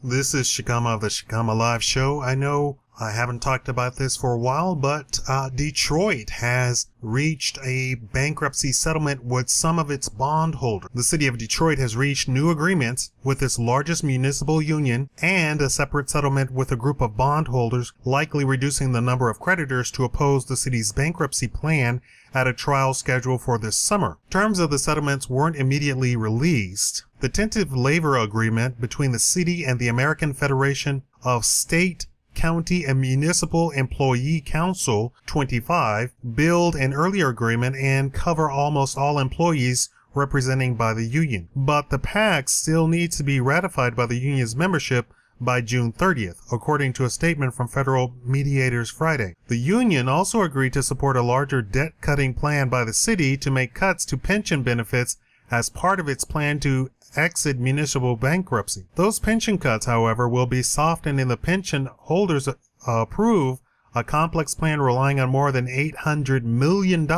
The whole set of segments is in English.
This is Shikama of the Shikama Live Show. I know I haven't talked about this for a while, but Detroit has reached a bankruptcy settlement with some of its bondholders. The city of Detroit has reached new agreements with its largest municipal union and a separate settlement with a group of bondholders, likely reducing the number of creditors to oppose the city's bankruptcy plan at a trial scheduled for this summer. Terms of the settlements weren't immediately released. The tentative labor agreement between the city and the American Federation of State, County, and Municipal Employee Council 25 build an earlier agreement and cover almost all employees represented by the union. But the pact still needs to be ratified by the union's membership by June 30th, according to a statement from federal mediators Friday. The union also agreed to support a larger debt-cutting plan by the city to make cuts to pension benefits as part of its plan to exit municipal bankruptcy. Those pension cuts, however, will be softened if the pension holders approve a complex plan relying on more than $800 million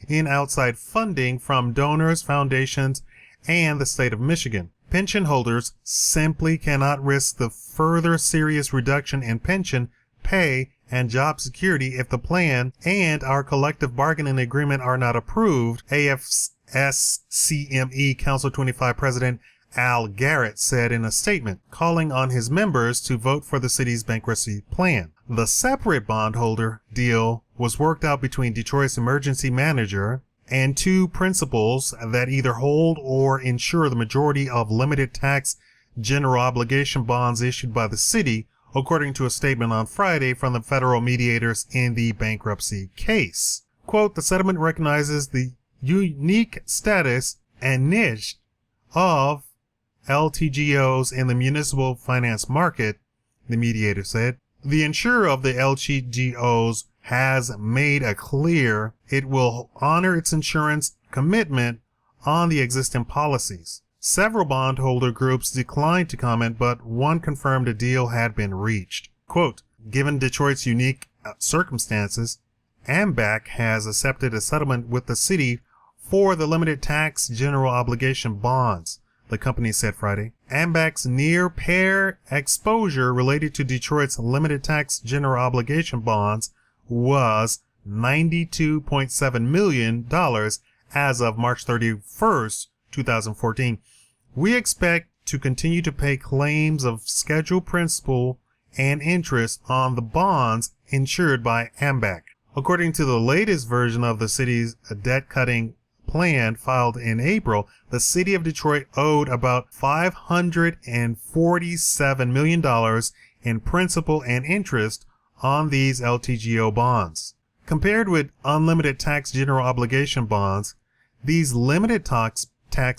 in outside funding from donors, foundations, and the state of Michigan. Pension holders simply cannot risk the further serious reduction in pension pay and job security if the plan and our collective bargaining agreement are not approved, SCME Council 25 President Al Garrett said in a statement, calling on his members to vote for the city's bankruptcy plan. The separate bondholder deal was worked out between Detroit's emergency manager and two principals that either hold or insure the majority of limited tax general obligation bonds issued by the city, according to a statement on Friday from the federal mediators in the bankruptcy case. Quote, the settlement recognizes the unique status and niche of LTGOs in the municipal finance market, the mediator said. The insurer of the LTGOs has made it clear it will honor its insurance commitment on the existing policies. Several bondholder groups declined to comment, but one confirmed a deal had been reached. Quote, given Detroit's unique circumstances, AMBAC has accepted a settlement with the city for the limited tax general obligation bonds, the company said Friday. AMBAC's near pair exposure related to Detroit's limited tax general obligation bonds was $92.7 million as of March 31st, 2014. We expect to continue to pay claims of scheduled principal and interest on the bonds insured by AMBAC. According to the latest version of the city's debt-cutting plan filed in April, the city of Detroit owed about $547 million in principal and interest on these LTGO bonds. Compared with unlimited tax general obligation bonds, these limited tax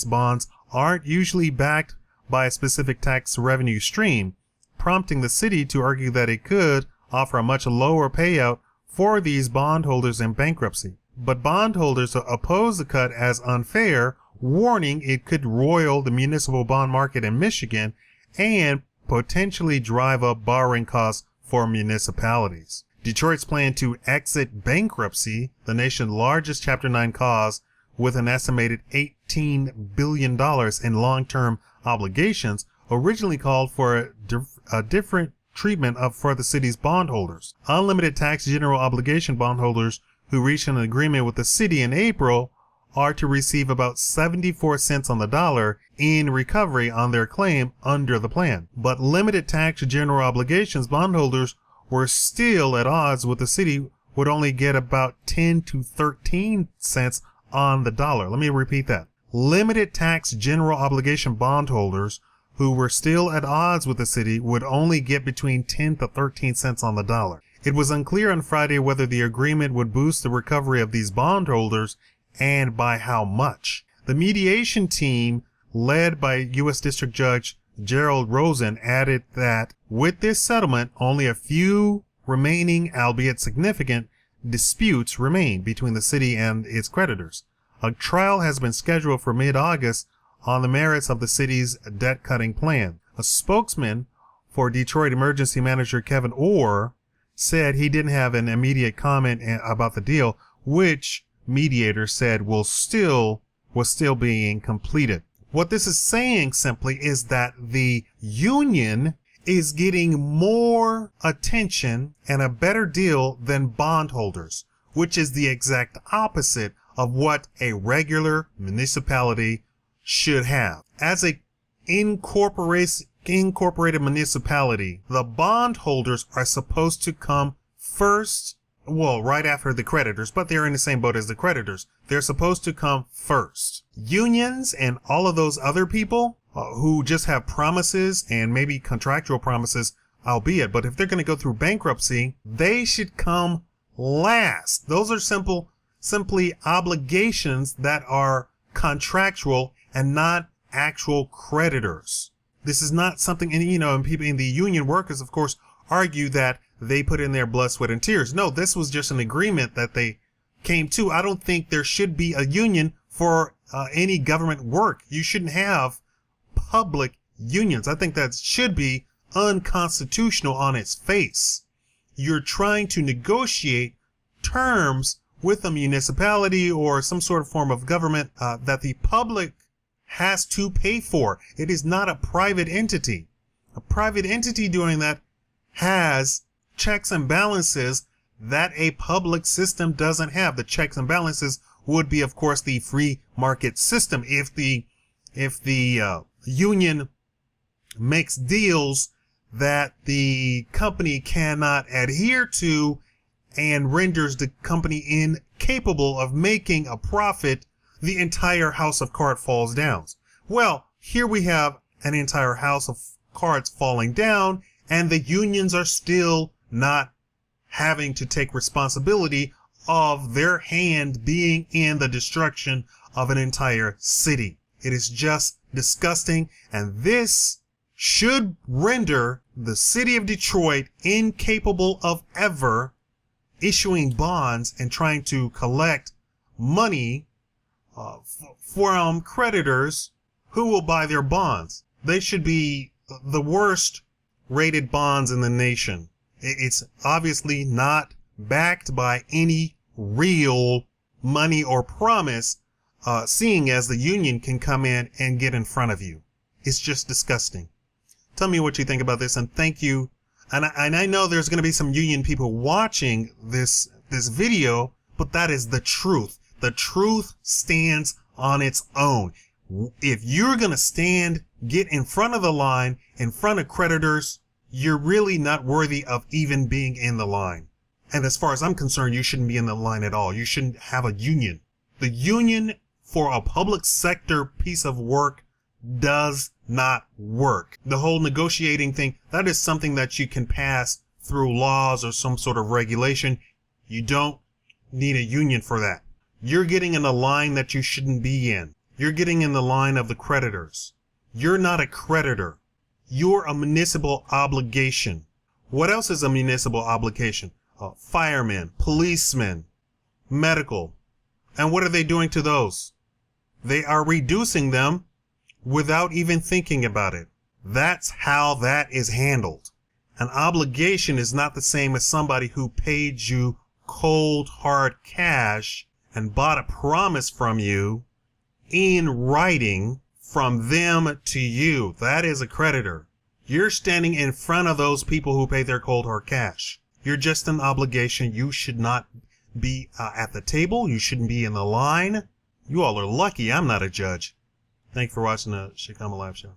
bonds aren't usually backed by a specific tax revenue stream, prompting the city to argue that it could offer a much lower payout for these bondholders in bankruptcy. But bondholders oppose the cut as unfair, warning it could roil the municipal bond market in Michigan and potentially drive up borrowing costs for municipalities. Detroit's plan to exit bankruptcy, the nation's largest Chapter 9 cause, with an estimated $18 billion in long-term obligations, originally called for a different treatment for the city's bondholders. Unlimited tax general obligation bondholders who reached an agreement with the city in April are to receive about 74 cents on the dollar in recovery on their claim under the plan. But limited tax general obligations bondholders were still at odds with the city, would only get about 10 to 13 cents on the dollar. Let me repeat that. Limited tax general obligation bondholders who were still at odds with the city would only get between 10 to 13 cents on the dollar. It was unclear on Friday whether the agreement would boost the recovery of these bondholders and by how much. The mediation team, led by U.S. District Judge Gerald Rosen, added that with this settlement, only a few remaining, albeit significant, disputes remain between the city and its creditors. A trial has been scheduled for mid-August on the merits of the city's debt-cutting plan. A spokesman for Detroit Emergency Manager Kevin Orr said he didn't have an immediate comment about the deal, which mediators said was still being completed. What this is saying simply is that the union is getting more attention and a better deal than bondholders, which is the exact opposite of what a regular municipality should have. As a incorporated municipality, the bondholders are supposed to come first, well, right after the creditors, but they're in the same boat as the creditors. They're supposed to come first. Unions and all of those other people who just have promises and maybe contractual promises, albeit, but if they're going to go through bankruptcy, they should come last. Those are simply obligations that are contractual and not actual creditors. This is not something, and people in the union workers, of course, argue that they put in their blood, sweat, and tears. No, this was just an agreement that they came to. I don't think there should be a union for any government work. You shouldn't have public unions. I think that should be unconstitutional on its face. You're trying to negotiate terms with a municipality or some sort of form of government that the public has to pay for. It is not a private entity. A private entity doing that has checks and balances that a public system doesn't have. The checks and balances would be, of course, the free market system. If the union makes deals that the company cannot adhere to and renders the company incapable of making a profit, the entire house of cards falls down. Well, here we have an entire house of cards falling down, and the unions are still not having to take responsibility of their hand being in the destruction of an entire city. It is just disgusting, and this should render the city of Detroit incapable of ever issuing bonds and trying to collect money from creditors who will buy their bonds. They should be the worst rated bonds in the nation. It's obviously not backed by any real money or promise, seeing as the union can come in and get in front of you. It's just disgusting. Tell me what you think about this, and thank you. And I know there's going to be some union people watching this video, but that is the truth. The truth stands on its own. If you're going to get in front of the line, in front of creditors, you're really not worthy of even being in the line. And as far as I'm concerned, you shouldn't be in the line at all. You shouldn't have a union. The union for a public sector piece of work does not work. The whole negotiating thing, that is something that you can pass through laws or some sort of regulation. You don't need a union for that. You're getting in a line that you shouldn't be in. You're getting in the line of the creditors. You're not a creditor. You're a municipal obligation. What else is a municipal obligation? Firemen, policemen, medical. And what are they doing to those? They are reducing them without even thinking about it. That's how that is handled. An obligation is not the same as somebody who paid you cold, hard cash and bought a promise from you in writing from them to you. That is a creditor. You're standing in front of those people who pay their cold, hard cash. You're just an obligation. You should not be at the table. You shouldn't be in the line. You all are lucky I'm not a judge. Thanks for watching the Shikama Live Show.